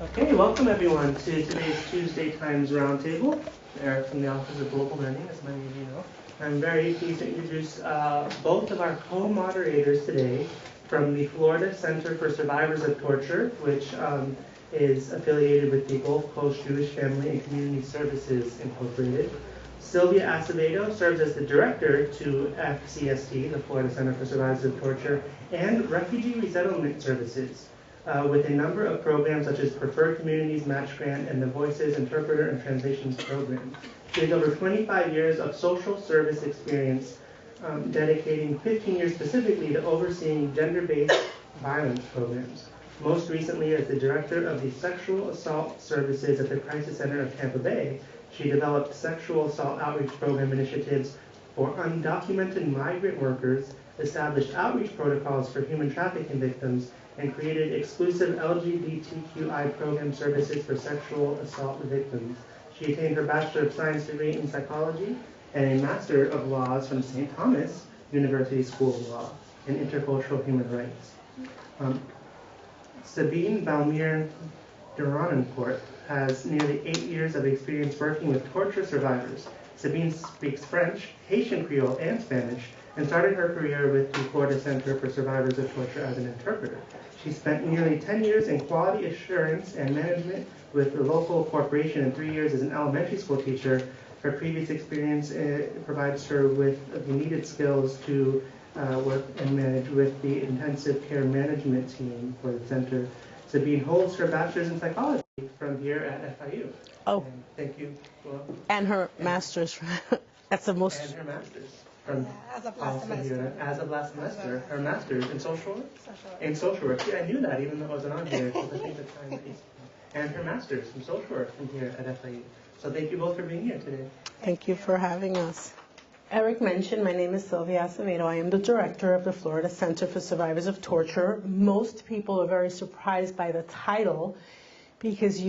Okay, welcome everyone to today's Tuesday Times Roundtable. Eric from the Office of Global Learning, as many of you know. I'm very pleased to introduce both of our co-moderators today from the Florida Center for Survivors of Torture, which is affiliated with the Gulf Coast Jewish Family and Community Services Incorporated. Sylvia Acevedo serves as the director to FCST, the Florida Center for Survivors of Torture, and Refugee Resettlement Services, with a number of programs such as Preferred Communities Match Grant and the Voices Interpreter and Translations Program. She has over 25 years of social service experience, dedicating 15 years specifically to overseeing gender-based violence programs. Most recently, as the director of the Sexual Assault Services at the Crisis Center of Tampa Bay, she developed sexual assault outreach program initiatives for undocumented migrant workers, established outreach protocols for human trafficking victims, and created exclusive LGBTQI program services for sexual assault victims. She attained her Bachelor of Science degree in Psychology and a Master of Laws from St. Thomas University School of Law in Intercultural Human Rights. Sabine Balmir-Derenoncourt has nearly 8 years of experience working with torture survivors. Sabine speaks French, Haitian Creole, and Spanish, and started her career with the Florida Center for Survivors of Torture as an interpreter. She spent nearly 10 years in quality assurance and management with the local corporation and 3 years as an elementary school teacher. Her previous experience provides her with the needed skills to work and manage with the intensive care management team for the center. Sabine holds her bachelor's in psychology from here at FIU. Oh. And thank you. And her master's. That's the most. And her master's. From as of last semester. As of last semester. Her master's in social work? In social work. See, I knew that even though it wasn't on here, because I think the time is. And her master's in social work from here at FIU. So thank you both for being here today. Thank you for having us. Eric mentioned, my name is Sylvia Acevedo. I am the director of the Florida Center for Survivors of Torture. Most people are very surprised by the title because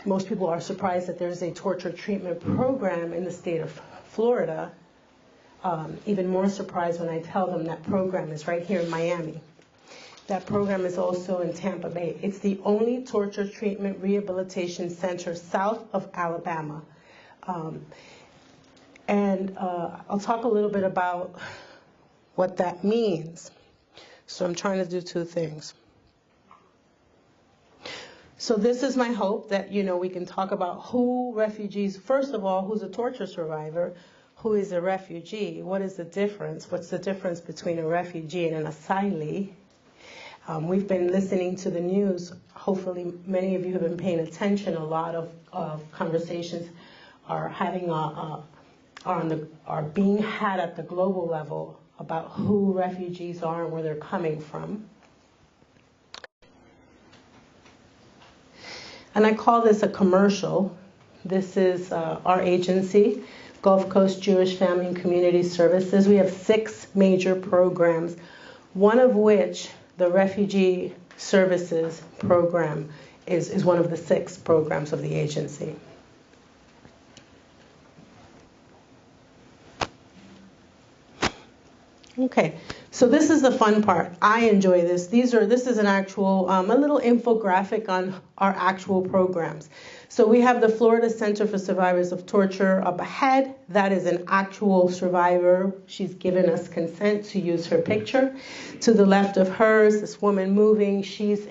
most people are surprised that there's a torture treatment program in the state of Florida. Even more surprised when I tell them that program is right here in Miami. That program is also in Tampa Bay. It's the only torture treatment rehabilitation center south of Alabama. I'll talk a little bit about what that means. So I'm trying to do two things. So this is my hope that, we can talk about who refugees, first of all, who's a torture survivor, who is a refugee, what is the difference, what's the difference between a refugee and an asylee. We've been listening to the news. Hopefully many of you have been paying attention. A lot of conversations are being had at the global level about who refugees are and where they're coming from. And I call this a commercial. This is our agency, Gulf Coast Jewish Family and Community Services. We have 6 major programs, one of which, the Refugee Services Program, is one of the 6 programs of the agency. Okay, so this is the fun part. I enjoy this. This is an actual, a little infographic on our actual programs. So we have the Florida Center for Survivors of Torture up ahead. That is an actual survivor. She's given us consent to use her picture. To the left of hers, this woman moving, she's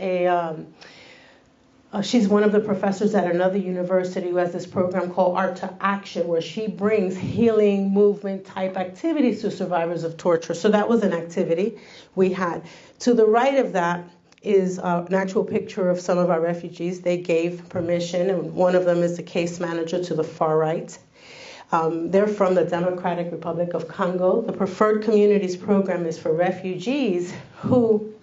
one of the professors at another university who has this program called Art to Action, where she brings healing movement type activities to survivors of torture. So that was an activity we had. To the right of that is an actual picture of some of our refugees. They gave permission, and one of them is the case manager to the far right. They're from the Democratic Republic of Congo. The Preferred Communities program is for refugees who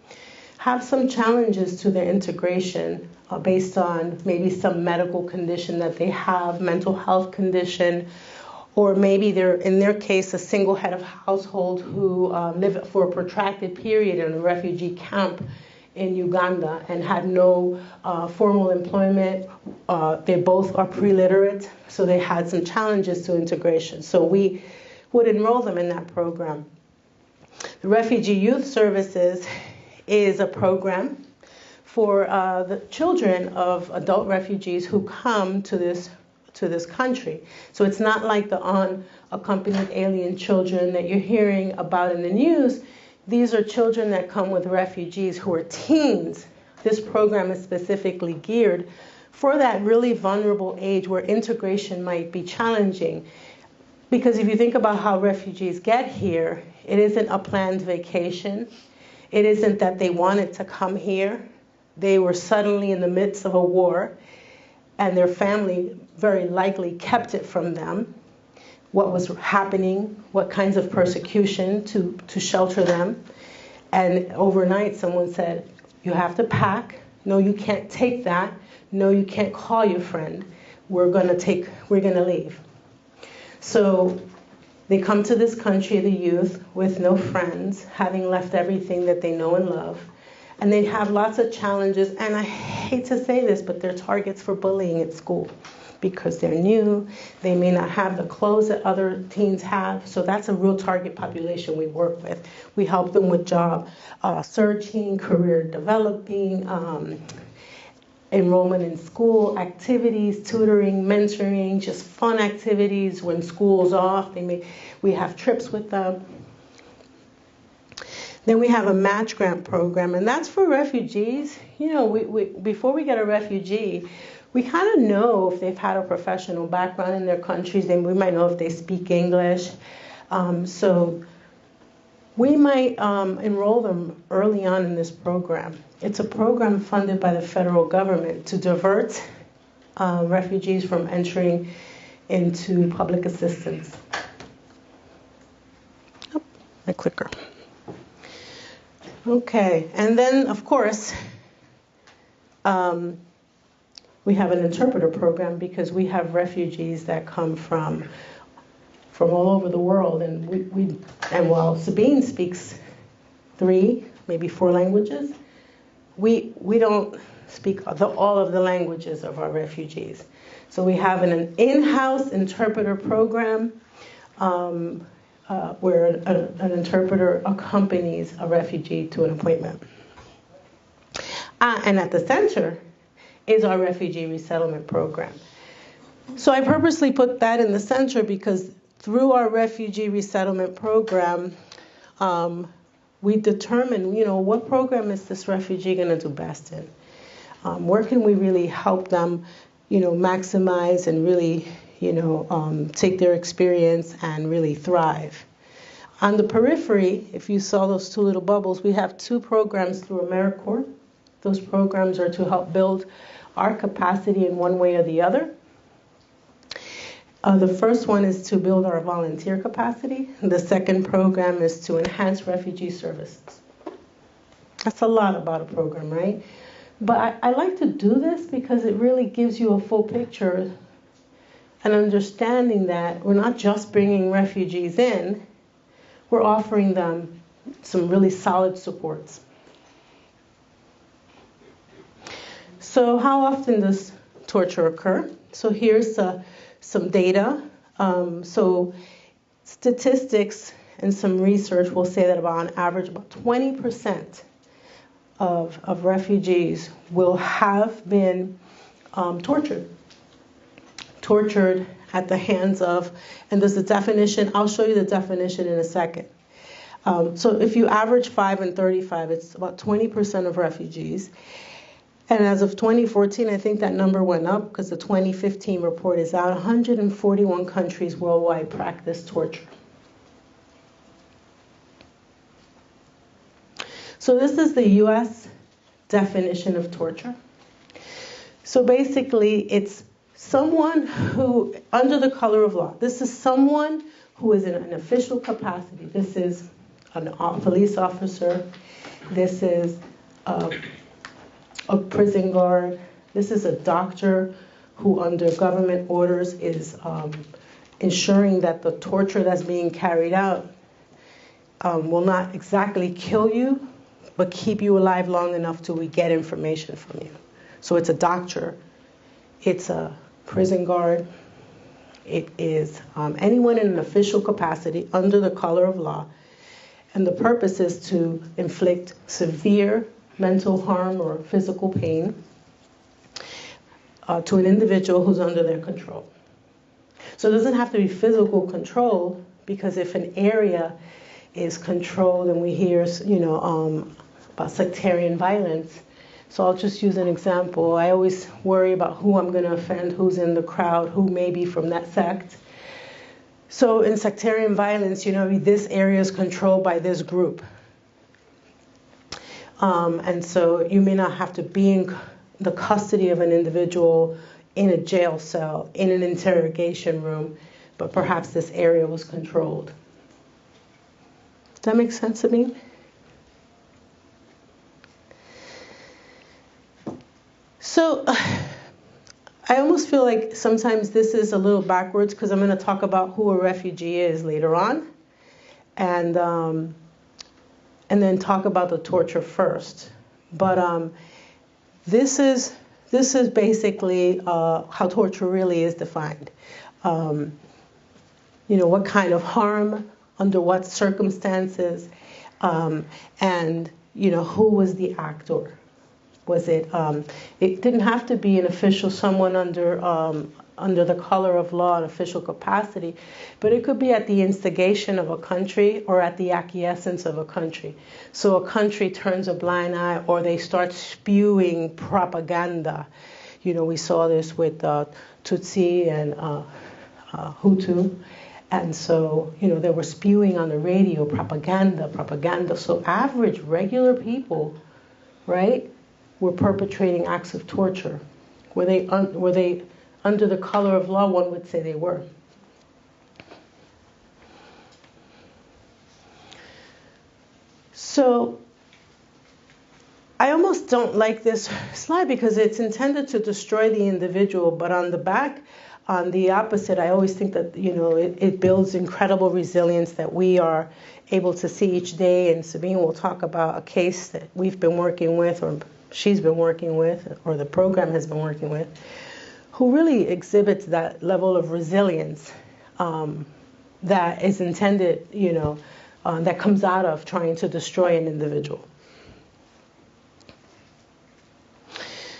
have some challenges to their integration based on maybe some medical condition that they have, mental health condition, or maybe they're, in their case, a single head of household who lived for a protracted period in a refugee camp in Uganda and had no formal employment. They both are pre-literate, so they had some challenges to integration. So we would enroll them in that program. The Refugee Youth Services is a program for the children of adult refugees who come to this country. So it's not like the unaccompanied alien children that you're hearing about in the news. These are children that come with refugees who are teens. This program is specifically geared for that really vulnerable age where integration might be challenging. Because if you think about how refugees get here, it isn't a planned vacation. It isn't that they wanted to come here. They were suddenly in the midst of a war, and their family very likely kept it from them, what was happening, what kinds of persecution to shelter them. And overnight someone said, you have to pack. No, you can't take that. No, you can't call your friend. We're gonna leave. So they come to this country, the youth, with no friends, having left everything that they know and love. And they have lots of challenges, and I hate to say this, but they're targets for bullying at school because they're new, they may not have the clothes that other teens have, so that's a real target population we work with. We help them with job searching, career developing, enrollment in school, activities, tutoring, mentoring, just fun activities. When school's off, we have trips with them. Then we have a match grant program, and that's for refugees. You know, before we get a refugee, we kind of know if they've had a professional background in their countries, and we might know if they speak English. So we might enroll them early on in this program. It's a program funded by the federal government to divert refugees from entering into public assistance. Oh, my clicker. Okay, and then of course, we have an interpreter program because we have refugees that come from all over the world, and while Sabine speaks 3, maybe 4 languages, we don't speak all of the languages of our refugees. So we have an in-house interpreter program where an interpreter accompanies a refugee to an appointment. And at the center is our refugee resettlement program. So I purposely put that in the center because through our refugee resettlement program, we determine, what program is this refugee going to do best in? Where can we really help them, maximize and really, take their experience and really thrive? On the periphery, if you saw those 2 little bubbles, we have 2 programs through AmeriCorps. Those programs are to help build our capacity in one way or the other. The first one is to build our volunteer capacity. The second program is to enhance refugee services. That's a lot about a program, right? But I like to do this because it really gives you a full picture and understanding that we're not just bringing refugees in, we're offering them some really solid supports. So how often does torture occur? So here's some data. So statistics and some research will say that on average about 20% of refugees will have been tortured at the hands of, and there's a definition, I'll show you the definition in a second. So if you average 5 and 35, it's about 20% of refugees. And as of 2014, I think that number went up because the 2015 report is out. 141 countries worldwide practice torture. So this is the U.S. definition of torture. So basically, it's someone who, under the color of law, this is someone who is in an official capacity. This is a police officer. This is a prison guard. This is a doctor who, under government orders, is ensuring that the torture that's being carried out will not exactly kill you, but keep you alive long enough till we get information from you. So it's a doctor, it's a prison guard, it is anyone in an official capacity under the color of law, and the purpose is to inflict severe mental harm or physical pain to an individual who's under their control. So it doesn't have to be physical control, because if an area is controlled, and we hear, about sectarian violence. So I'll just use an example. I always worry about who I'm going to offend, who's in the crowd, who may be from that sect. So in sectarian violence, this area is controlled by this group. And so you may not have to be in the custody of an individual in a jail cell, in an interrogation room, but perhaps this area was controlled. Does that make sense, Sabine? So I almost feel like sometimes this is a little backwards, because I'm going to talk about who a refugee is later on, and then talk about the torture first. But this is basically how torture really is defined. What kind of harm, under what circumstances, and who was the actor. Was it? It didn't have to be an official, someone under the color of law, an official capacity, but it could be at the instigation of a country or at the acquiescence of a country. So a country turns a blind eye, or they start spewing propaganda. We saw this with Tutsi and Hutu. And so, they were spewing on the radio propaganda. So average, regular people, right, were perpetrating acts of torture. Were they under the color of law? One would say they were. So I almost don't like this slide, because it's intended to destroy the individual, but on the back, on the opposite, I always think that, it builds incredible resilience that we are able to see each day. And Sabine will talk about a case that we've been working with, or she's been working with, or the program has been working with, who really exhibits that level of resilience that is intended, that comes out of trying to destroy an individual.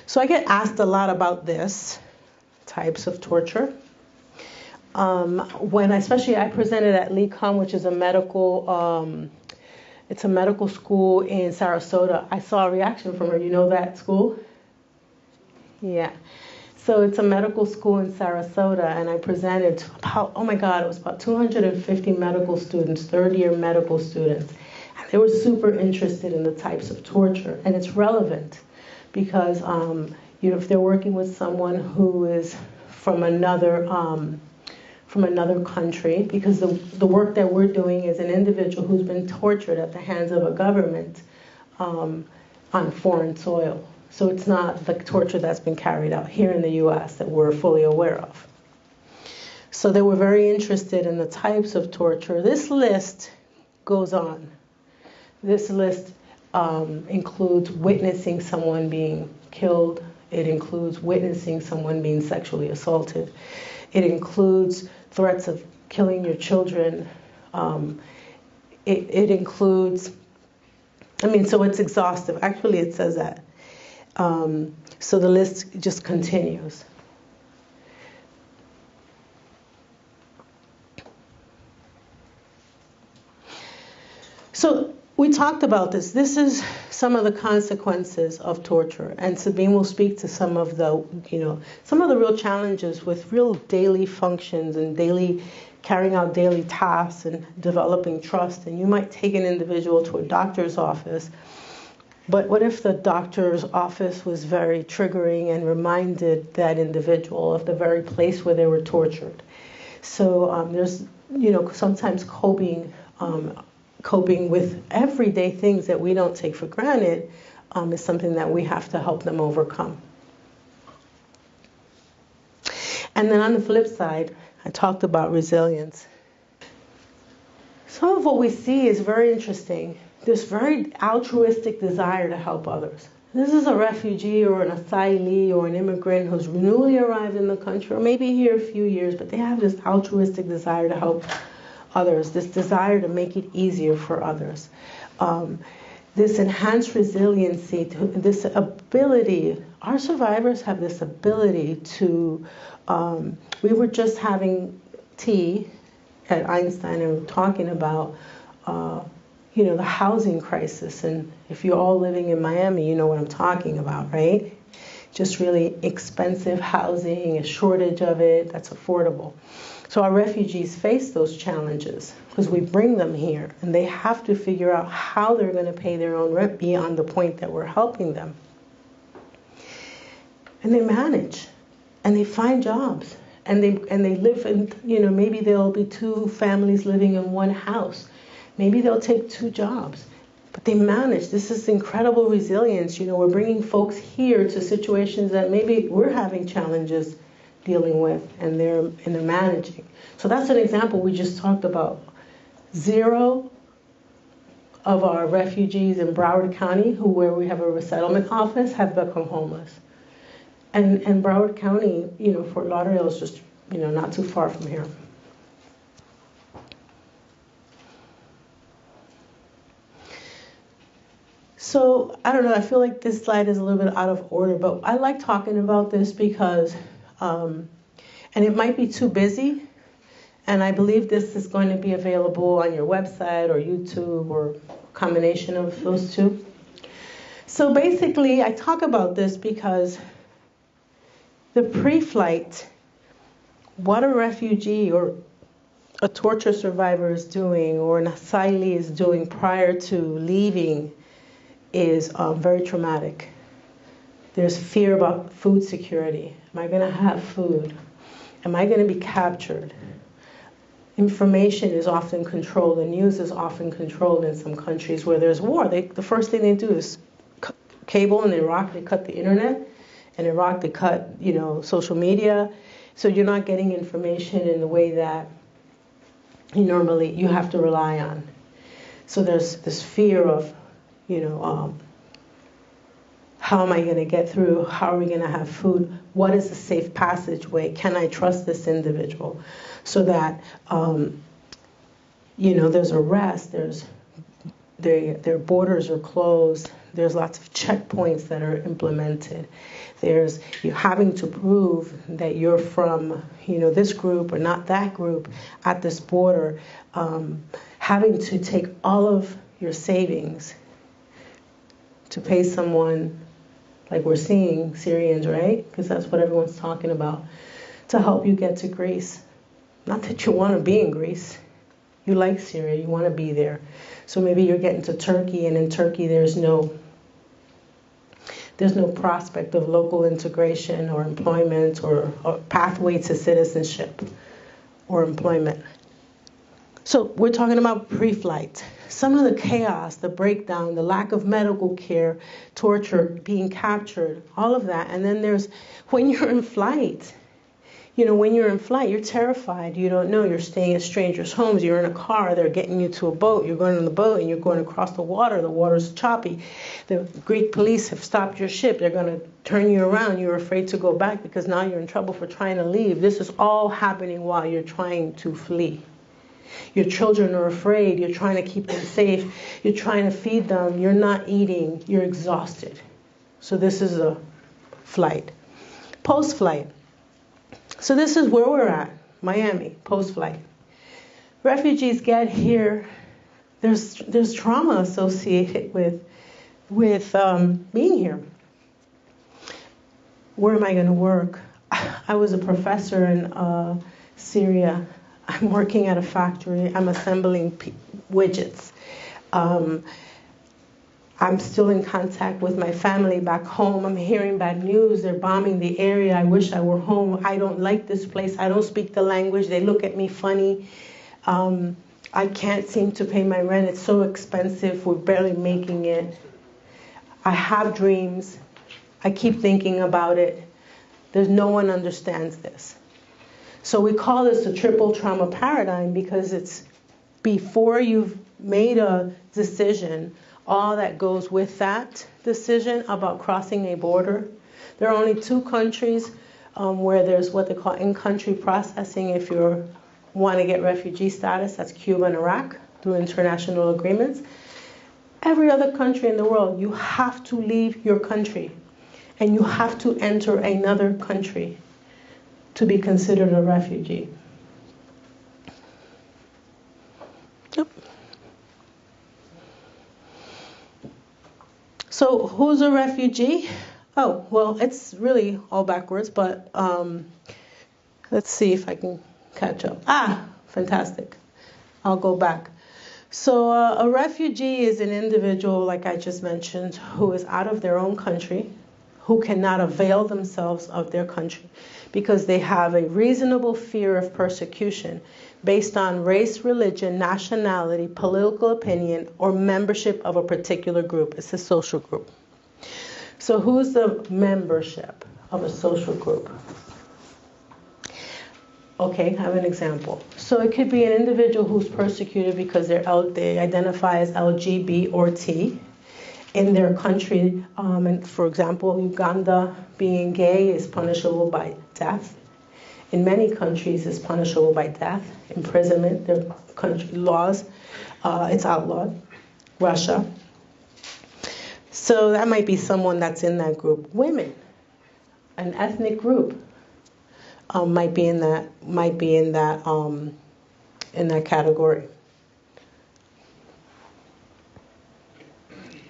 So I get asked a lot about this. Types of torture. Especially I presented at LECOM, which is a medical, it's a medical school in Sarasota. I saw a reaction from her. You know that school? Yeah. So it's a medical school in Sarasota, and I presented to about, it was about 250 medical students, third-year medical students. And they were super interested in the types of torture, and it's relevant because if they're working with someone who is from another country, because the work that we're doing is an individual who's been tortured at the hands of a government on foreign soil. So it's not the torture that's been carried out here in the U.S. that we're fully aware of. So they were very interested in the types of torture. This list goes on. This list includes witnessing someone being killed. It includes witnessing someone being sexually assaulted. It includes threats of killing your children. It includes, so it's exhaustive. Actually, it says that. So the list just continues. So we talked about this. This is some of the consequences of torture, and Sabine will speak to some of the real challenges with real daily functions and carrying out daily tasks and developing trust. And you might take an individual to a doctor's office, but what if the doctor's office was very triggering and reminded that individual of the very place where they were tortured? So there's sometimes coping with everyday things that we don't take for granted is something that we have to help them overcome. And then on the flip side, I talked about resilience. Some of what we see is very interesting. This very altruistic desire to help others. This is a refugee or an asylee or an immigrant who's newly arrived in the country, or maybe here a few years, but they have this altruistic desire to help others, this desire to make it easier for others. this enhanced resiliency, this ability. Our survivors have this ability to, we were just having tea at Einstein and talking about, the housing crisis. And if you're all living in Miami, you know what I'm talking about, right? Just really expensive housing, a shortage of it that's affordable. So our refugees face those challenges because we bring them here and they have to figure out how they're going to pay their own rent beyond the point that we're helping them. And they manage and they find jobs and they live in, maybe there'll be two families living in one house. Maybe they'll take two jobs. But they manage. This is incredible resilience. We're bringing folks here to situations that maybe we're having challenges dealing with, and they're managing. So that's an example we just talked about. 0 of our refugees in Broward County, where we have a resettlement office, have become homeless. And Broward County, Fort Lauderdale is just, not too far from here. So, I don't know, I feel like this slide is a little bit out of order, but I like talking about this because, and it might be too busy, and I believe this is going to be available on your website or YouTube or a combination of those two. So basically, I talk about this because the pre-flight, what a refugee or a torture survivor is doing or an asylee is doing prior to leaving is very traumatic. There's fear about food security. Am I going to have food? Am I going to be captured? Information is often controlled. The news is often controlled in some countries where there's war. The first thing they do is cable. In Iraq, they cut the internet. In Iraq, they cut, social media. So you're not getting information in the way that you have to rely on. So there's this fear of, how am I going to get through? How are we going to have food? What is the safe passageway? Can I trust this individual? So that, there's arrest, their borders are closed, there's lots of checkpoints that are implemented. You're having to prove that you're from, this group or not that group at this border, having to take all of your savings to pay someone, like we're seeing Syrians, right? Because that's what everyone's talking about, to help you get to Greece. Not that you want to be in Greece. You like Syria, you want to be there. So maybe you're getting to Turkey, and in Turkey there's no prospect of local integration or employment or pathway to citizenship or employment. So we're talking about pre-flight. Some of the chaos, the breakdown, the lack of medical care, torture, being captured, all of that. And then there's when you're in flight. When you're in flight, you're terrified. You don't know. You're staying at strangers' homes. You're in a car. They're getting you to a boat. You're going on the boat, and you're going across the water. The water's choppy. The Greek police have stopped your ship. They're going to turn you around. You're afraid to go back because now you're in trouble for trying to leave. This is all happening while you're trying to flee. Your children are afraid. You're trying to keep them safe. You're trying to feed them. You're not eating. You're exhausted. So this is a flight. Post-flight. So this is where we're at, Miami, post-flight. Refugees get here. There's trauma associated with being here. Where am I going to work? I was a professor in Syria. I'm working at a factory. I'm assembling widgets. I'm still in contact with my family back home. I'm hearing bad news. They're bombing the area. I wish I were home. I don't like this place. I don't speak the language. They look at me funny. I can't seem to pay my rent. It's so expensive. We're barely making it. I have dreams. I keep thinking about it. There's no one understands this. So we call this a triple trauma paradigm because it's before you've made a decision, all that goes with that decision about crossing a border. There are only 2 countries where there's what they call in-country processing if you want to get refugee status. That's Cuba and Iraq through international agreements. Every other country in the world, you have to leave your country and you have to enter another country to be considered a refugee. Yep. So who's a refugee? Oh, well, it's really all backwards, but let's see if I can catch up. Fantastic. I'll go back. So a refugee is an individual, like I just mentioned, who is out of their own country, who cannot avail themselves of their country because they have a reasonable fear of persecution based on race, religion, nationality, political opinion, or membership of a particular group. It's a social group. So who's the membership of a social group? Okay, I have an example. So it could be an individual who's persecuted because they identify as LGBT or T in their country. And for example, Uganda, being gay is punishable by death. In many countries, it's punishable by death, imprisonment. Their country laws, it's outlawed. Russia. So that might be someone that's in that group. Women, an ethnic group. Might be in that category.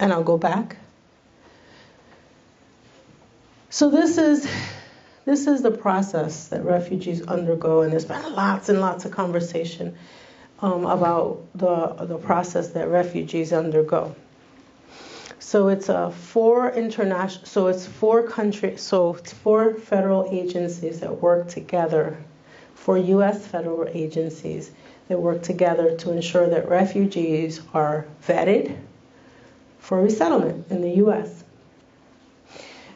And I'll go back. So this is the process that refugees undergo, and there's been lots and lots of conversation about the process that refugees undergo. So it's four federal agencies that work together, 4 U.S. federal agencies that work together to ensure that refugees are vetted for resettlement in the U.S.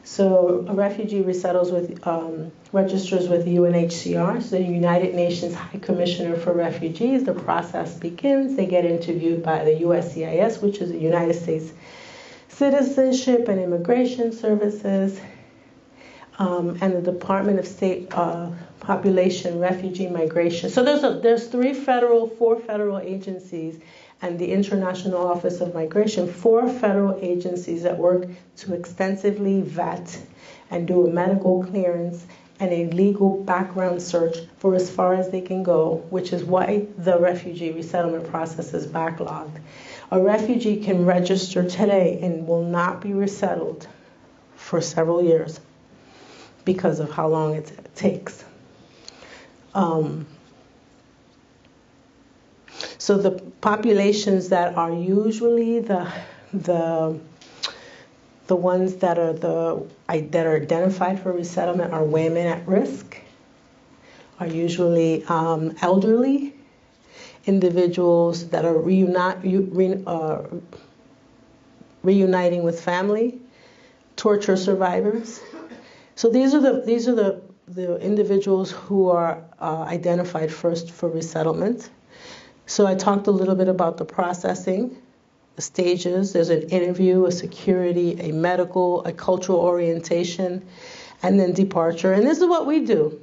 So a refugee registers with UNHCR, so the United Nations High Commissioner for Refugees. The process begins. They get interviewed by the USCIS, which is the United States Citizenship and Immigration Services, and the Department of State Population, Refugee, Migration. So there's 4 federal agencies, and the International Office of Migration, 4 federal agencies that work to extensively vet and do a medical clearance and a legal background search for as far as they can go, which is why the refugee resettlement process is backlogged. A refugee can register today and will not be resettled for several years because of how long it takes. So the populations that are usually the ones that are identified for resettlement are women at risk, are usually elderly, individuals that are reuniting with family, torture survivors. So these are the individuals who are identified first for resettlement. So I talked a little bit about the processing, the stages. There's an interview, a security, a medical, a cultural orientation, and then departure. And this is what we do.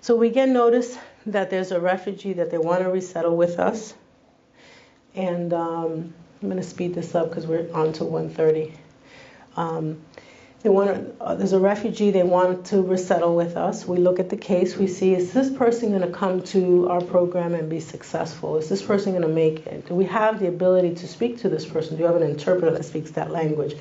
So we get notice that there's a refugee that they want to resettle with us. And I'm going to speed this up because we're on to 1:30. There's a refugee they want to resettle with us. We look at the case. We see, is this person going to come to our program and be successful? Is this person going to make it? Do we have the ability to speak to this person? Do you have an interpreter that speaks that language?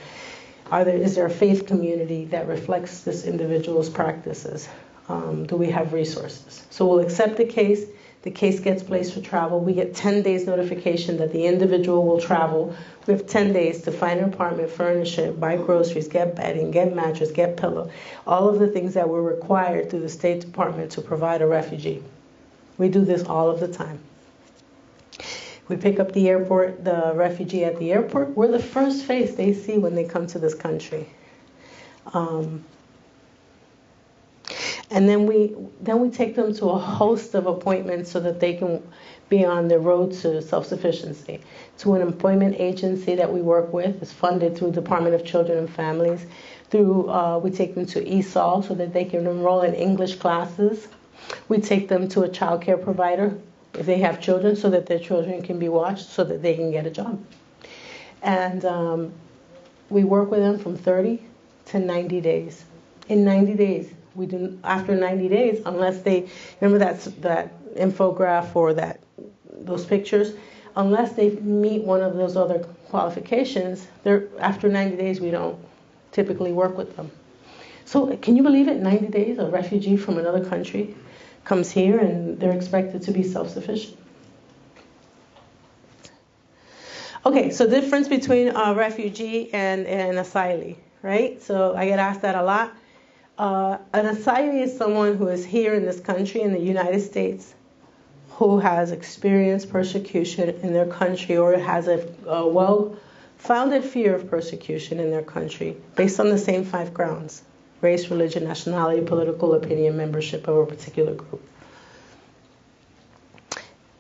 Is there a faith community that reflects this individual's practices? Do we have resources? So we'll accept the case. The case gets placed for travel. We get 10 days notification that the individual will travel. We have 10 days to find an apartment, furnish it, buy groceries, get bedding, get mattress, get pillow, all of the things that were required through the State Department to provide a refugee. We do this all of the time. We pick up the refugee at the airport. We're the first face they see when they come to this country. And then we take them to a host of appointments so that they can be on the road to self-sufficiency. To an employment agency that we work with, is funded through Department of Children and Families. We take them to ESOL so that they can enroll in English classes. We take them to a child care provider if they have children, so that their children can be watched, so that they can get a job. And we work with them from 30 to 90 days. In 90 days, we do. After 90 days, unless they remember that infograph or those pictures, unless they meet one of those other qualifications, after 90 days we don't typically work with them. So can you believe it? 90 days, a refugee from another country comes here and they're expected to be self-sufficient. Okay, so difference between a refugee and an asylee, right? So I get asked that a lot. An asylee is someone who is here in this country, in the United States, who has experienced persecution in their country or has a well-founded fear of persecution in their country based on the same 5 grounds: race, religion, nationality, political opinion, membership of a particular group.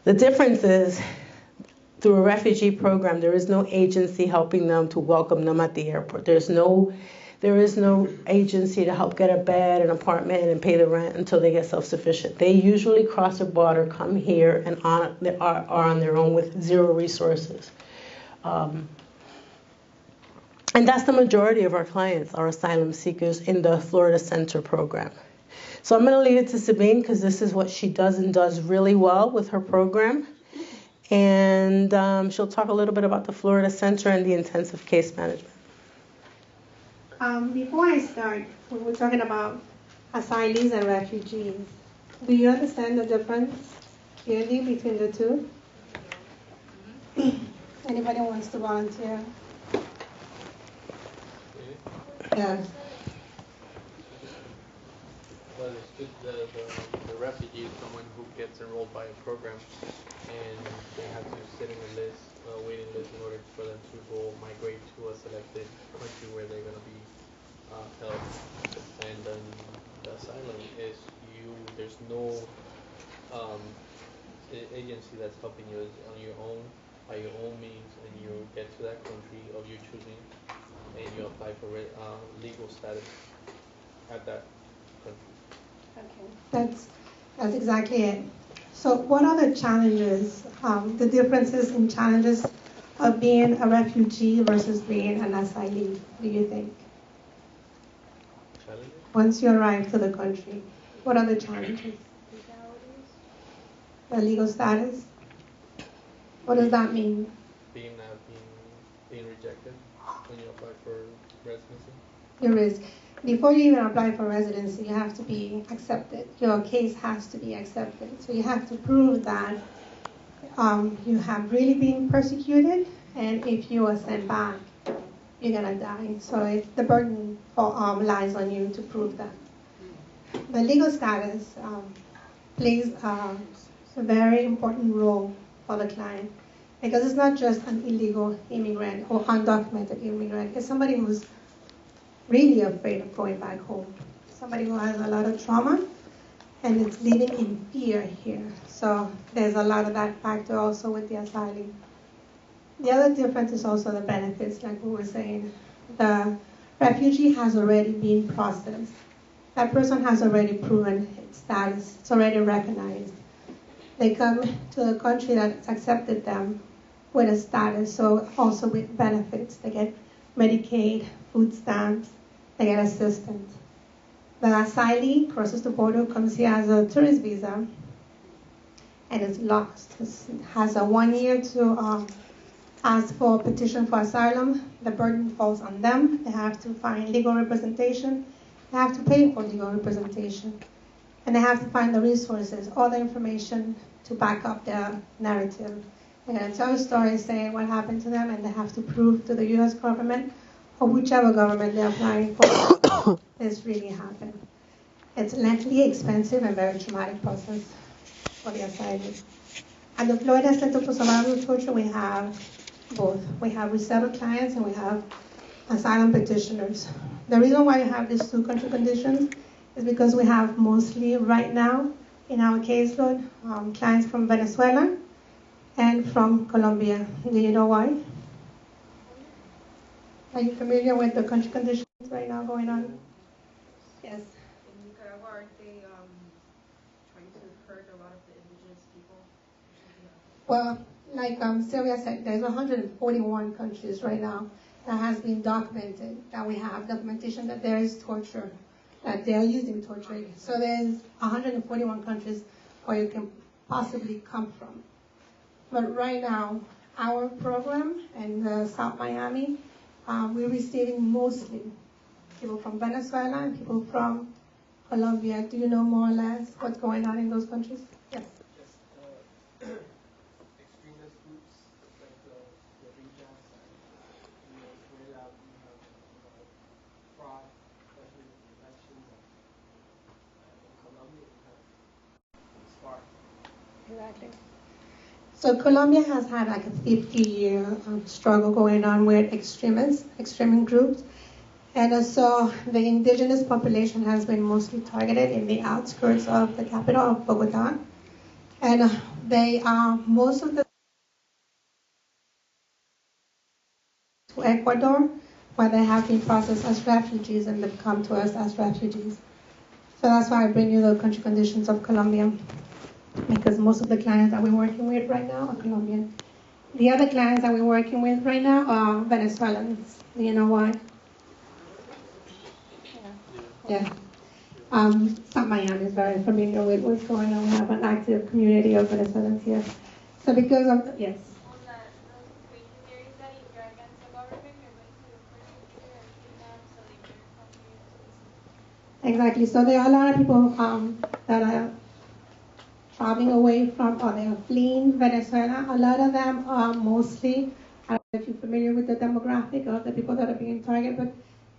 The difference is, through a refugee program, there is no agency helping them to welcome them at the airport. There is no agency to help get a bed, an apartment, and pay the rent until they get self-sufficient. They usually cross the border, come here, and are on their own with 0 resources. And that's the majority of our clients, our asylum seekers in the Florida Center program. So I'm going to leave it to Sabine because this is what she does and does really well with her program. And she'll talk a little bit about the Florida Center and the intensive case management. Before I start, we're talking about asylees and refugees. Do you understand the difference clearly between the two? Anybody wants to volunteer? Yeah. Well, it's good. The refugee is someone who gets enrolled by a program, and they have to sit in a list, waiting list, in order for them to go migrate to a selected country where they're going to be held. And then the asylum is there's no agency that's helping you. It's on your own, by your own means, and you get to that country of your choosing, and you apply for legal status at that country. Okay, that's exactly it. So what are the challenges, the differences in challenges of being a refugee versus being an asylee, do you think? Challenges? Once you arrive to the country, what are the challenges? The legal status? What does that mean? Being rejected when you apply for residency? There is. Before you even apply for residency, you have to be accepted. Your case has to be accepted. So you have to prove that you have really been persecuted, and if you are sent back, you're gonna die. So the burden lies on you to prove that. The legal status plays a very important role for the client, because it's not just an illegal immigrant or undocumented immigrant. It's somebody who's really afraid of going back home. Somebody who has a lot of trauma and is living in fear here. So there's a lot of that factor also with the asylum. The other difference is also the benefits, like we were saying. The refugee has already been processed. That person has already proven its status. It's already recognized. They come to a country that's accepted them with a status, so also with benefits. They get Medicaid, food stamps, they get assistance. The asylee crosses the border, comes here as a tourist visa, and is lost. Has a 1 year to ask for a petition for asylum. The burden falls on them. They have to find legal representation. They have to pay for legal representation. And they have to find the resources, all the information to back up their narrative. They're going to tell a story saying what happened to them, and they have to prove to the U.S. government or whichever government they're applying for this really happened. It's lengthy, expensive, and very traumatic process for the asylum. At the Florida Center for Survival of Torture, we have both. We have resettled clients and we have asylum petitioners. The reason why we have these two country conditions is because we have mostly right now in our caseload clients from Venezuela and from Colombia. Do you know why? Are you familiar with the country conditions right now going on? Yes. In Nicaragua, aren't they trying to hurt a lot of the indigenous people? Well, like Sylvia said, there's 141 countries right now that has been documented, that we have documentation that there is torture, that they are using torture. So there's 141 countries where you can possibly come from. But right now, our program in South Miami, we're receiving mostly people from Venezuela and people from Colombia. Do you know more or less what's going on in those countries? Yes. Extremist groups like the Villas and Venezuela, we have fraud, especially in the elections, and in Colombia we have SPARC. Exactly. So Colombia has had like a 50-year struggle going on with extremist groups. And so the indigenous population has been mostly targeted in the outskirts of the capital of Bogota. And they are most of the to Ecuador, where they have been processed as refugees and they've come to us as refugees. So that's why I bring you the country conditions of Colombia, because most of the clients that we're working with right now are Colombian. The other clients that we're working with right now are Venezuelans. Do you know why? Yeah. South Miami is very familiar with what's going on. We have an active community of Venezuelans here. So because of, yes. On those situations areas that if you're against the government, you're going to persecute or kidnap, so they can come here to visit. Exactly. So there are a lot of people that are traveling away from, or they are fleeing Venezuela. A lot of them are mostly, I don't know if you're familiar with the demographic of the people that are being targeted, but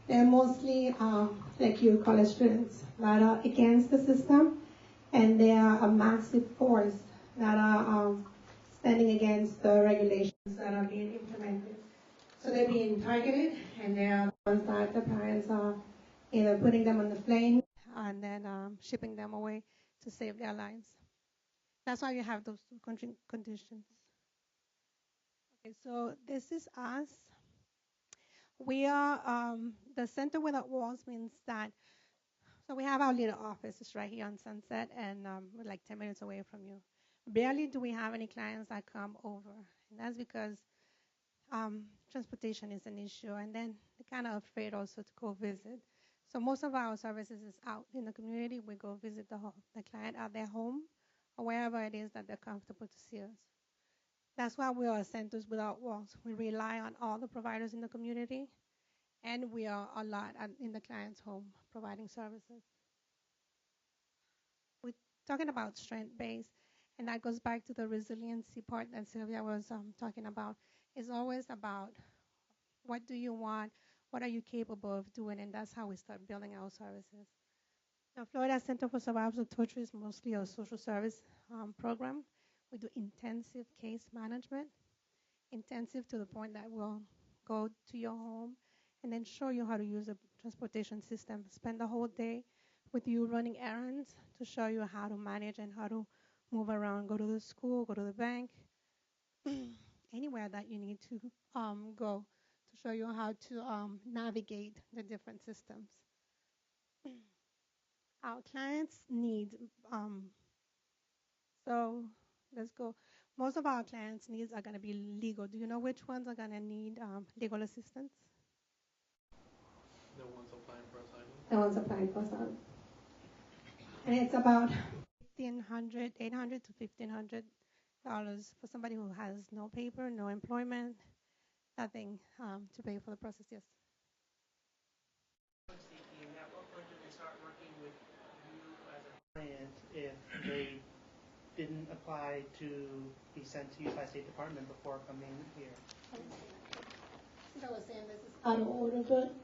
they're mostly, like you, college students that are against the system, and they are a massive force that are standing against the regulations that are being implemented. So they're being targeted, and they are the ones that the parents are either putting them on the plane and then shipping them away to save their lives. That's why you have those two country conditions. Okay, so this is us. We are, the Center Without Walls means that, so we have our little offices right here on Sunset, and we're like 10 minutes away from you. Barely do we have any clients that come over, and that's because transportation is an issue, and then they're kind of afraid also to go visit. So most of our services is out in the community. We go visit the client at their home, or wherever it is that they're comfortable to see us. That's why we are Centers Without Walls. We rely on all the providers in the community, and we are a lot in the client's home providing services. We're talking about strength-based, and that goes back to the resiliency part that Sylvia was talking about. It's always about what do you want, what are you capable of doing, and that's how we start building our services. Now, Florida Center for Survivors of Torture is mostly a social service program. We do intensive case management, intensive to the point that we'll go to your home and then show you how to use a transportation system. Spend the whole day with you running errands to show you how to manage and how to move around, go to the school, go to the bank, anywhere that you need to go to show you how to navigate the different systems. Our clients need, so let's go. Most of our clients' needs are going to be legal. Do you know which ones are going to need legal assistance? The ones applying for asylum? The ones applying for asylum. And it's about $800 to $1,500 for somebody who has no paper, no employment, nothing to pay for the process. Yes. At what point do they start working with you as a client if they didn't apply to be sent to U.S. State Department before coming here? Since I was saying this is out of order, but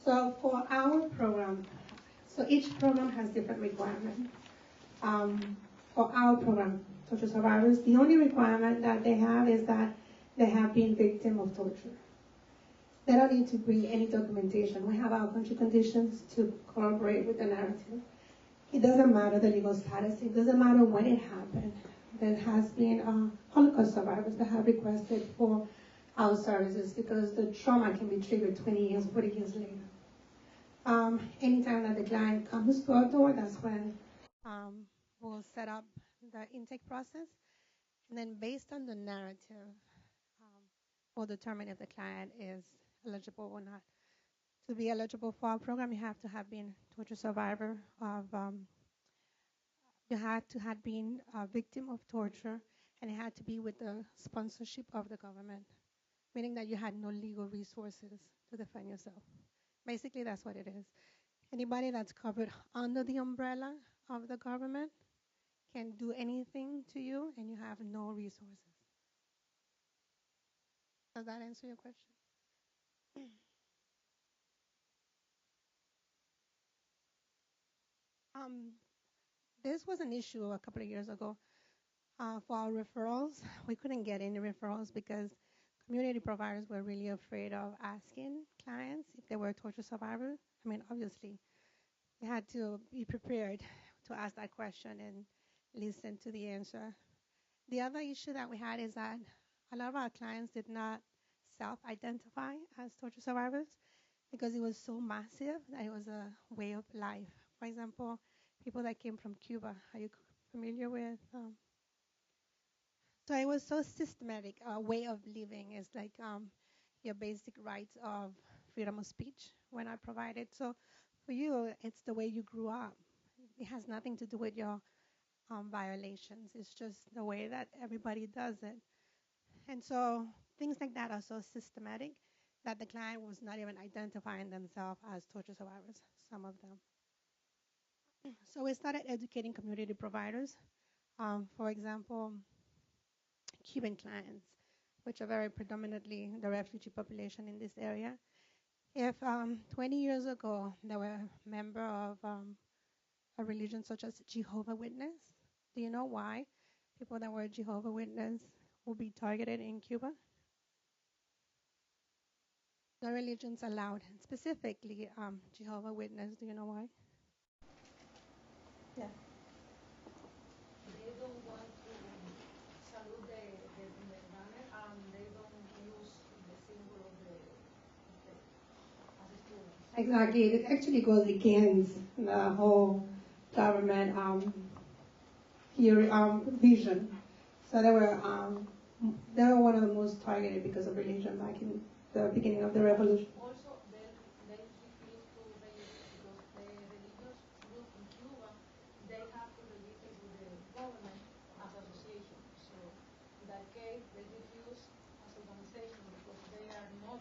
so for our program, so each program has different requirements. For our program, torture survivors, the only requirement that they have is that they have been victim of torture. They don't need to bring any documentation. We have our country conditions to corroborate with the narrative. It doesn't matter the legal status. It doesn't matter when it happened. There has been Holocaust survivors that have requested for our services because the trauma can be triggered 20 years, 40 years later. Anytime that the client comes to our door, that's when we'll set up the intake process. And then based on the narrative, we'll determine if the client is eligible or not. To be eligible for our program, you have to have been a torture survivor of, you had to have been a victim of torture, and it had to be with the sponsorship of the government, meaning that you had no legal resources to defend yourself. Basically, that's what it is. Anybody that's covered under the umbrella of the government can do anything to you, and you have no resources. Does that answer your question? This was an issue a couple of years ago. For our referrals, we couldn't get any referrals because community providers were really afraid of asking clients if they were torture survivors. I mean, obviously, you had to be prepared to ask that question and listen to the answer. The other issue that we had is that a lot of our clients did not self-identify as torture survivors because it was so massive that it was a way of life. For example, people that came from Cuba. Are you familiar with? So it was so systematic, a way of living. It's like your basic rights of freedom of speech when I provided. So for you, it's the way you grew up. It has nothing to do with your violations. It's just the way that everybody does it. And so things like that are so systematic that the client was not even identifying themselves as torture survivors, some of them. So we started educating community providers. For example, Cuban clients, which are very predominantly the refugee population in this area. If 20 years ago they were a member of a religion such as Jehovah's Witness, do you know why people that were Jehovah's Witness will be targeted in Cuba? The religions allowed, specifically Jehovah's Witness. Do you know why? Yeah. They don't want to salute the banner, and they don't use the symbol of the as a student. Exactly. It actually goes against the whole government vision. So they were one of the most targeted because of religion back in the beginning of the revolution. Also, they refuse to register because the religious group in Cuba, they have to register with the government as association. So in that case, they refuse as organization because they are not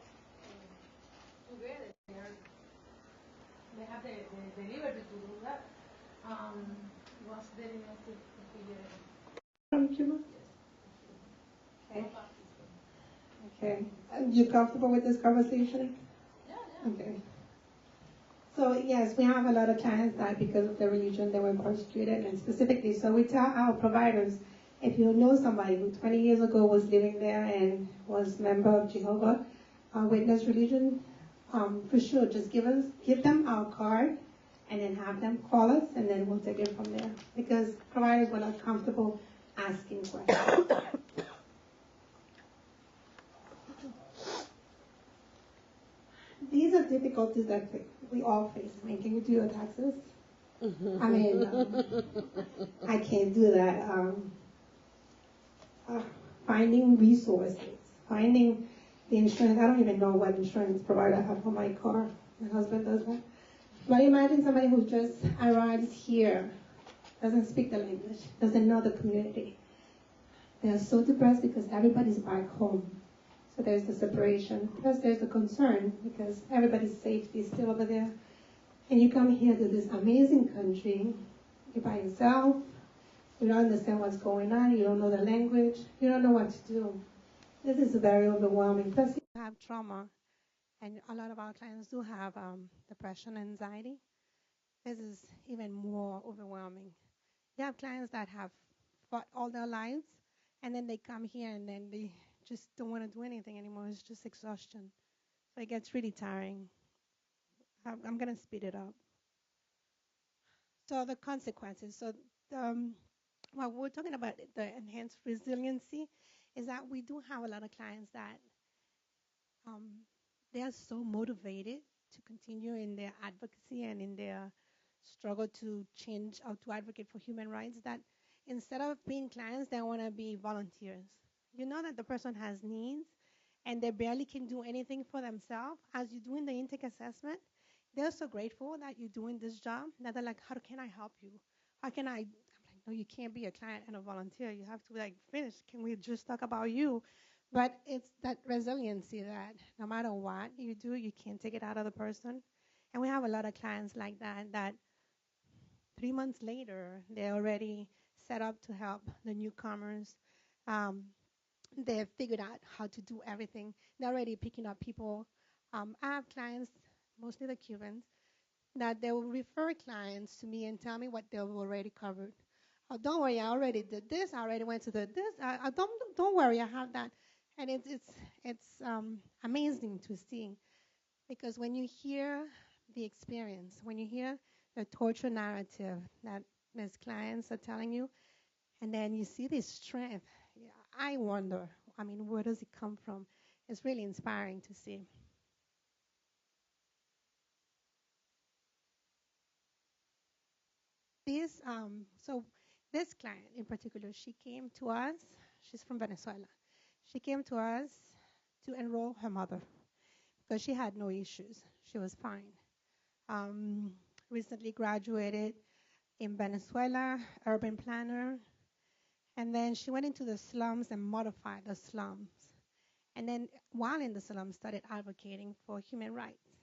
together. They have the liberty to do that. What's the name of the figure? From Cuba? Yes. Okay. Okay. And you comfortable with this conversation? Yeah, yeah. Okay. So yes, we have a lot of clients that because of their religion they were persecuted, and specifically, so we tell our providers, if you know somebody who 20 years ago was living there and was member of Jehovah's Witness religion, for sure, just give them our card, and then have them call us, and then we'll take it from there. Because providers were not comfortable asking questions. These are difficulties that we all face. I mean, can you do your taxes? I mean, I can't do that. Finding resources, finding the insurance. I don't even know what insurance provider I have for my car. My husband does that. But imagine somebody who just arrives here, doesn't speak the language, doesn't know the community. They're so depressed because everybody's back home. So there's the separation. Plus there's the concern because everybody's safety is still over there. And you come here to this amazing country, you're by yourself, you don't understand what's going on, you don't know the language, you don't know what to do. This is very overwhelming. Plus you have trauma. And a lot of our clients do have depression and anxiety. This is even more overwhelming. You have clients that have fought all their lives, and then they come here and then they just don't want to do anything anymore. It's just exhaustion. So it gets really tiring. I'm going to speed it up. So the consequences. So what we're talking about, the enhanced resiliency, is that we do have a lot of clients that they are so motivated to continue in their advocacy and in their struggle to change or to advocate for human rights that instead of being clients, they want to be volunteers. You know that the person has needs and they barely can do anything for themselves. As you're doing the intake assessment, they're so grateful that you're doing this job that they're like, how can I help you? How can I'm like, no, you can't be a client and a volunteer. You have to like finish. Can we just talk about you? But it's that resiliency that no matter what you do, you can't take it out of the person. And we have a lot of clients like that 3 months later, they're already set up to help the newcomers. They've figured out how to do everything. They're already picking up people. I have clients, mostly the Cubans, that they will refer clients to me and tell me what they've already covered. Oh, don't worry, I already did this. I already went to this. Don't worry, I have that. And it's amazing to see, because when you hear the experience, when you hear the torture narrative that these clients are telling you, and then you see this strength, yeah, I wonder, where does it come from? It's really inspiring to see. This client in particular, she came to us. She's from Venezuela. She came to us to enroll her mother because she had no issues. She was fine. Recently graduated in Venezuela, urban planner, and then she went into the slums and modified the slums. And then while in the slums, started advocating for human rights.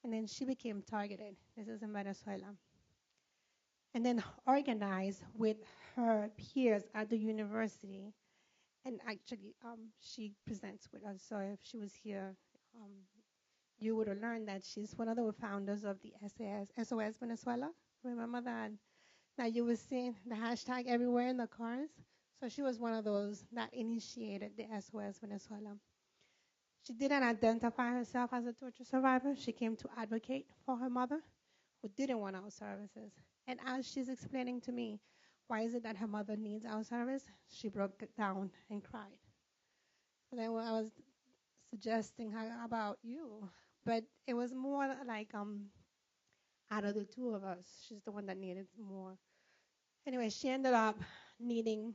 And then she became targeted. This is in Venezuela. And then organized with her peers at the university. And actually, she presents with us. So if she was here, you would have learned that she's one of the founders of the SOS Venezuela. Remember that? Now you will see the hashtag everywhere in the cars. So she was one of those that initiated the SOS Venezuela. She didn't identify herself as a torture survivor. She came to advocate for her mother, who didn't want our services. And as she's explaining to me, why is it that her mother needs our service, she broke down and cried. So then I was suggesting her about you, but it was more like out of the two of us, she's the one that needed more. Anyway, she ended up needing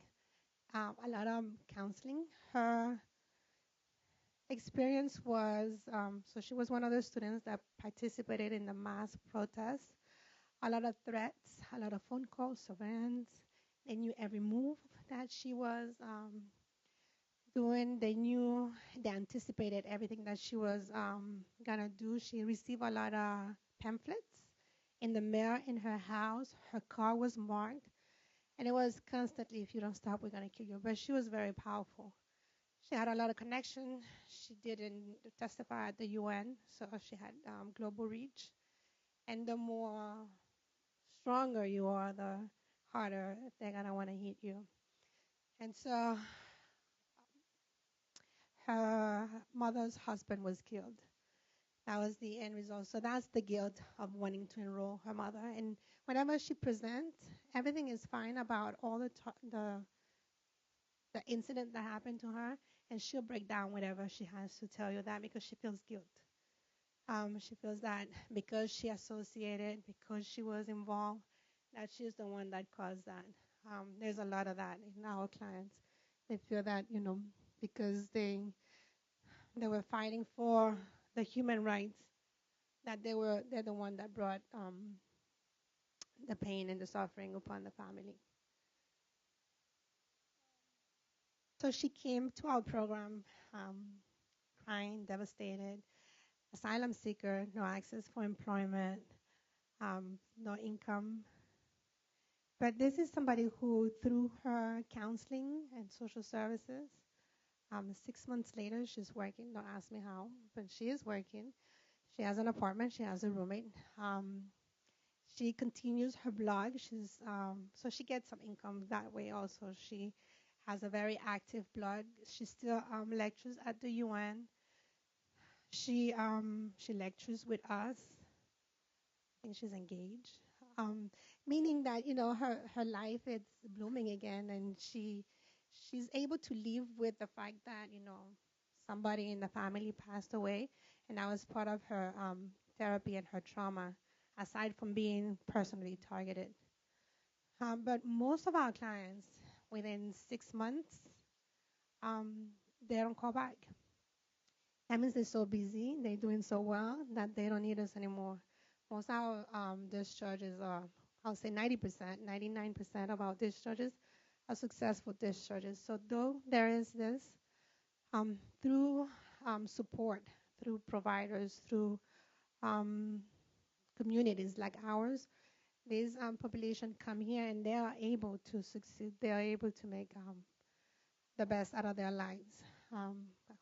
a lot of counseling. Her experience was, so she was one of the students that participated in the mass protests. A lot of threats, a lot of phone calls, surveillance. They knew every move that she was doing. They anticipated everything that she was gonna do. She received a lot of pamphlets in the mail in her house. Her car was marked. And it was constantly, if you don't stop, we're gonna kill you. But she was very powerful. She had a lot of connection. She didn't testify at the UN, so she had global reach. And the more stronger you are, the harder they're gonna want to hit you. And so her mother's husband was killed. That was the end result. So that's the guilt of wanting to enroll her mother. And whenever she presents, everything is fine about all the incident that happened to her, and she'll break down whatever she has to tell you that because she feels guilt. She feels that because she associated, because she was involved, that she's the one that caused that. There's a lot of that in our clients. They feel that, because they were fighting for the human rights, that they're the one that brought the pain and the suffering upon the family. So she came to our program crying, devastated, asylum seeker, no access for employment, no income. But this is somebody who, through her counseling and social services, 6 months later, she's working. Don't ask me how, but she is working. She has an apartment. She has a roommate. She continues her blog. So she gets some income that way also. She has a very active blog. She still lectures at the UN. She lectures with us. I think she's engaged, meaning that her life is blooming again, and she's able to live with the fact that somebody in the family passed away, and that was part of her therapy and her trauma, aside from being personally targeted. But most of our clients, within 6 months, they don't call back. That means they're so busy, they're doing so well that they don't need us anymore. Most of our discharges are, I'll say 90%, 99% of our discharges are successful discharges. So though there is this, through support, through providers, through communities like ours, these population come here and they are able to succeed. They are able to make the best out of their lives. I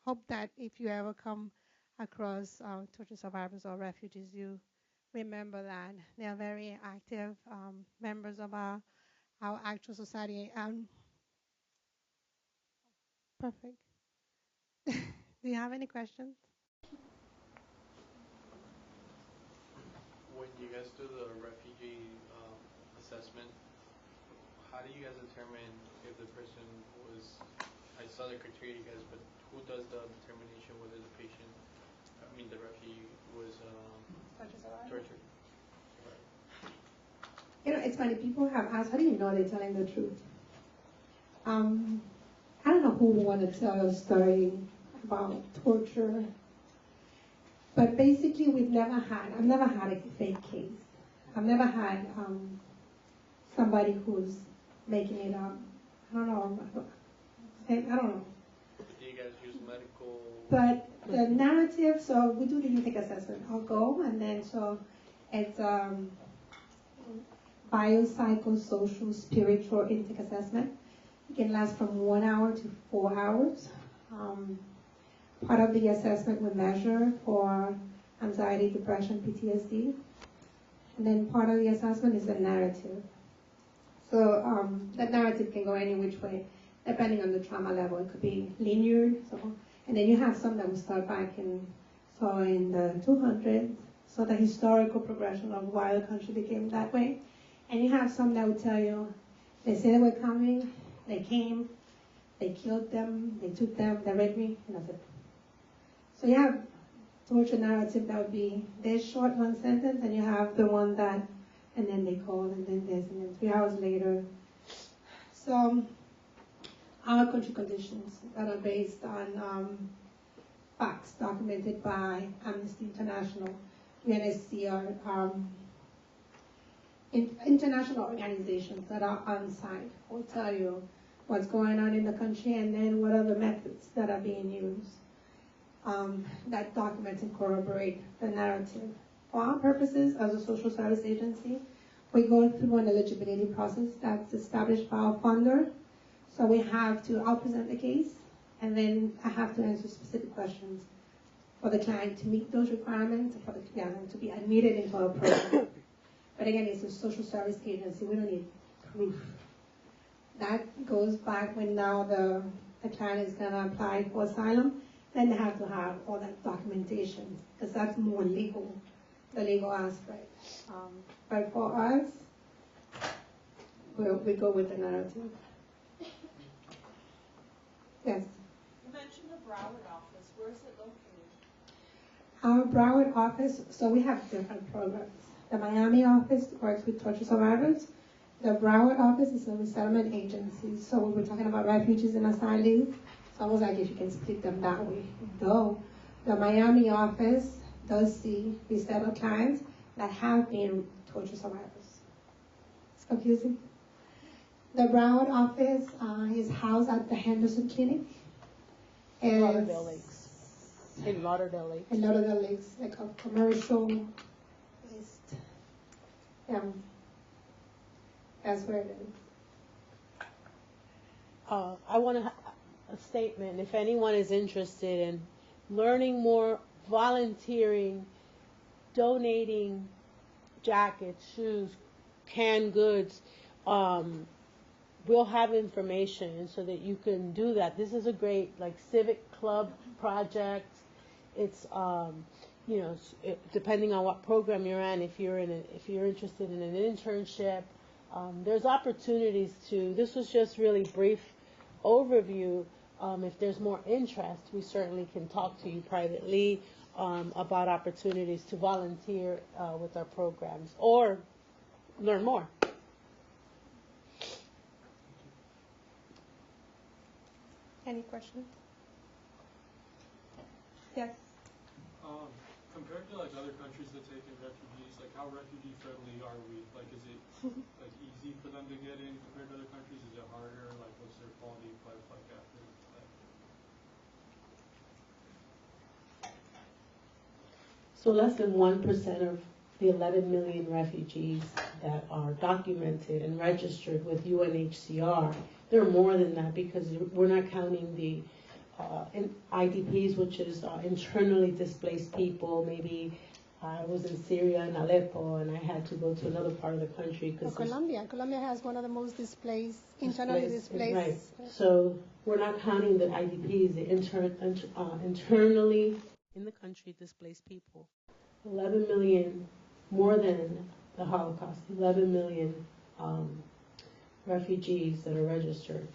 hope that if you ever come across torture survivors or refugees, you remember that they are very active members of our actual society. Perfect. Do you have any questions? When you guys do the refugee assessment, how do you guys determine if the person was, I saw the criteria you guys, but who does the determination whether the patient, the refugee was tortured? It's funny, people have asked, how do you know they're telling the truth? I don't know who would want to tell a story about torture, but basically I've never had a fake case. I've never had somebody who's making it up. I don't know. Do you guys use medical? But the narrative, so we do the intake assessment. I'll go, and then so it's biopsychosocial spiritual intake assessment. It can last from 1 hour to 4 hours. Part of the assessment we measure for anxiety, depression, PTSD. And then part of the assessment is the narrative. So that narrative can go any which way, depending on the trauma level. It could be linear. And then you have some that will start back in the 200s. So the historical progression of why the country became that way. And you have some that will tell you, they said they were coming, they came, they killed them, they took them, they raped me, and that's it. So you have torture narrative that would be this short, one sentence, and you have the one that, and then they call, and then this, and then 3 hours later. So our country conditions that are based on facts documented by Amnesty International, U.S.C, international organizations that are on site will tell you what's going on in the country and then what are the methods that are being used that document and corroborate the narrative. For our purposes as a social service agency, we go through an eligibility process that's established by our funder. So we have to, I'll present the case, and then I have to answer specific questions for the client to meet those requirements, for the client to be admitted into our program. But again, it's a social service agency. We don't need proof. That goes back when now the client is going to apply for asylum. Then they have to have all that documentation because that's more legal, the legal aspect. But for us, we go with the narrative. Yes? You mentioned the Broward office. Where is it located? Our Broward office, so we have different programs. The Miami office works with torture survivors. The Broward office is a resettlement agency. So we were talking about refugees and asylees. It's almost like if you can split them that way. Though the Miami office does see resettled clients that have been torture survivors. It's confusing. The Broward office is housed at the Henderson Clinic. In Lauderdale Lakes. In Lauderdale Lakes. In Lauderdale Lakes, like a commercial list. Yeah. That's where it is. I want a statement. If anyone is interested in learning more, volunteering, donating jackets, shoes, canned goods, we'll have information so that you can do that. This is a great civic club project. It's depending on what program you're in, if you're interested in an internship, there's opportunities to. This was just really brief overview. If there's more interest, we certainly can talk to you privately about opportunities to volunteer with our programs or learn more. Any questions? Yes. Compared to like other countries that take in refugees, like how refugee friendly are we? Like, is it like easy for them to get in compared to other countries? Is it harder? Like, what's their quality of life like after that? So less than 1% of the 11 million refugees that are documented and registered with UNHCR. There are more than that because we're not counting the IDPs, which is internally displaced people. Maybe I was in Syria and Aleppo, and I had to go to another part of the country because Colombia has one of the most internally displaced. Right. So we're not counting the IDPs, the internally in the country displaced people. 11 million, more than the Holocaust. 11 million refugees that are registered.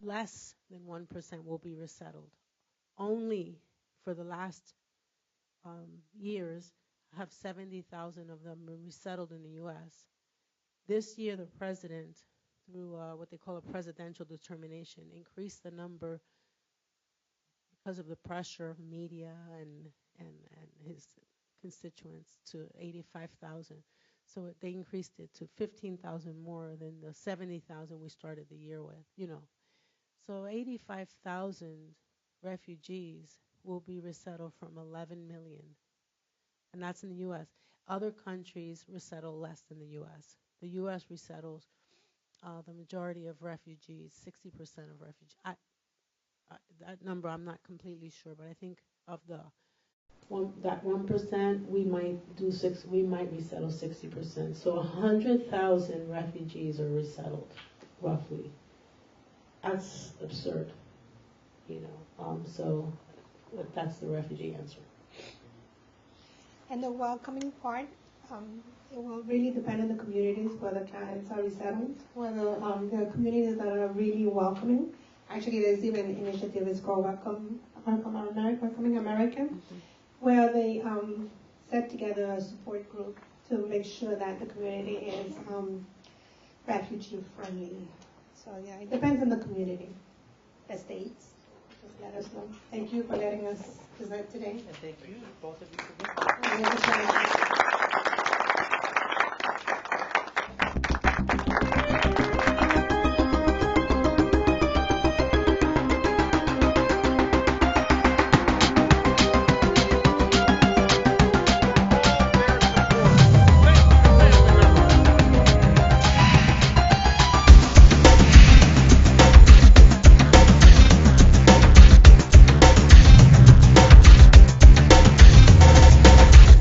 Less than 1% will be resettled. Only for the last years have 70,000 of them been resettled in the U.S. This year, the president, through what they call a presidential determination, increased the number because of the pressure of media and his constituents to 85,000. So they increased it to 15,000 more than the 70,000 we started the year with, So 85,000 refugees will be resettled from 11 million. And that's in the U.S. Other countries resettle less than the U.S. The U.S. resettles the majority of refugees, 60% of refugees. That number I'm not completely sure, but I think of that 1%, we might resettle 60%. So 100,000 refugees are resettled, roughly. That's absurd, so that's the refugee answer. And the welcoming part, it will really depend on the communities where the candidates are resettled, whether there are communities that are really welcoming. Actually, there's even an initiative, it's called Welcoming America, where they set together a support group to make sure that the community is refugee friendly. So yeah, it depends on the community, the states. Just let us know. Thank you for letting us present today. And thank you, both of you, for being here.